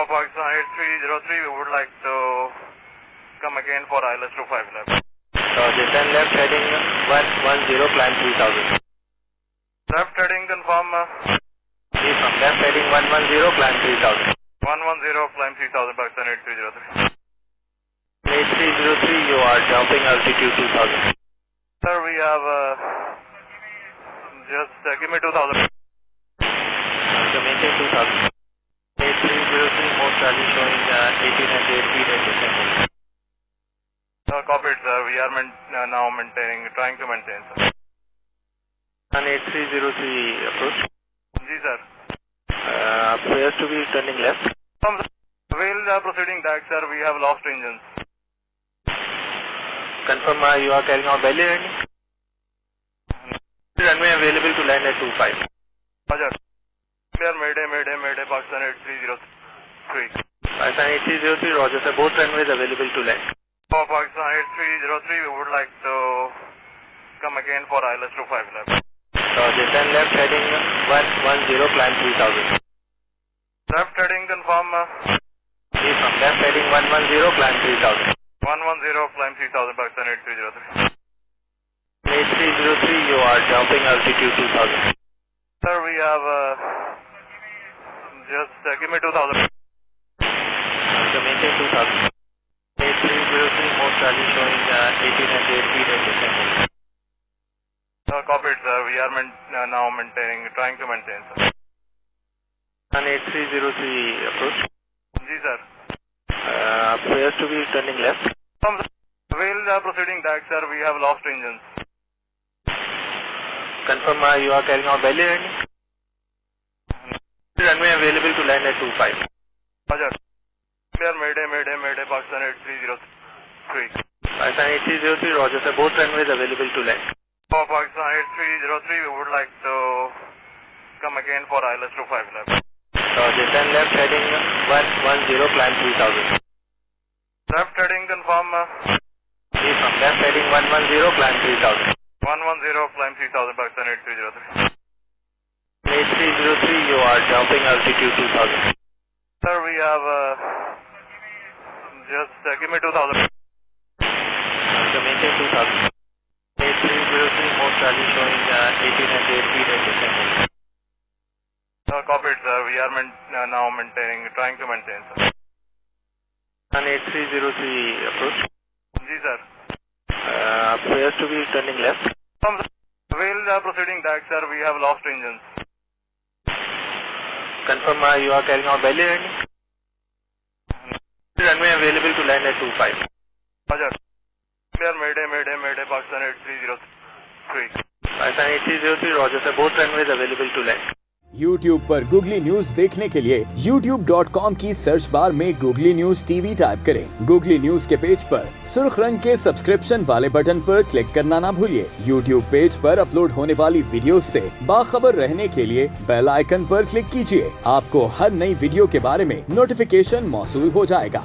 For Pakistan 8303, we would like to come again for ILS 25 left. Descend left heading 110, climb 3000. Left heading confirm. From left heading 110, climb 3000. 110, climb 3000, Pakistan 8303. 8303, you are jumping altitude 2000. Sir, we have just give me 2000. Maintain 2000. 8303, most rally showing 1800 feet at descent. Copied, sir. We are now trying to maintain, sir. 8303 approach. Ji, sir. Appears to be turning left. While proceeding back, sir, we have lost engines. Confirm you are carrying out belly landing. Runway available to land at 25. Roger. Clear, Mayday, Pakistan 8303. Pakistan 8303, Roger, sir. Both runways available to land. For Pakistan 8303, we would like to come again for ILS 25 left. Descend left heading 110, climb 3000. Left heading confirm. From left heading 110, climb 3000. 110, climb 3000, Pakistan 8303. 8303, you are jumping altitude 2000. Sir, we have just give me 2000. Maintain 2000. 8303, most rally showing 1800 feet at descent. Copied, sir. We are now trying to maintain, sir. 8303 approach. Ji, sir. Appears to be turning left. While proceeding back, sir, we have lost engines. Confirm you are carrying out belly landing. Runway available to land at 25. Roger. Clear, Mayday, Pakistan 8303. Pakistan 8303, Roger, sir. Both runways available to land. For Pakistan 8303, we would like to come again for ILS 25 left. Descend left heading 110, climb 3000. Left heading confirm. From left heading 110, climb 3000. 110, climb 3000, Pakistan 8303. 8303, you are jumping altitude 2000. Sir, we have just give me 2000. Maintain 2000. 8303, most rally showing 1800 feet at descent. Copied, sir. We are now trying to maintain, sir. 8303 approach. Ji, sir. Appears to be turning left. While proceeding back, sir, we have lost engines. Confirm you are carrying out belly landing. Runway available to land at 25. Roger. Clear, Mayday, Pakistan 8303. Pakistan 8303, Roger, sir. Both runways available to land. YouTube पर Googly news देखने के लिए youtube.com की search bar में Googly news TV type करें। Googly news के page पर सुर्ख रंग के सब्सक्रिप्शन वाले बटन पर क्लिक करना ना भूलिए। YouTube पेज पर अपलोड होने वाली वीडियोस से बाखबर रहने के लिए बेल आइकन पर क्लिक कीजिए। आपको हर नई वीडियो के बारे में नोटिफिकेशन मौसूल हो जाएगा।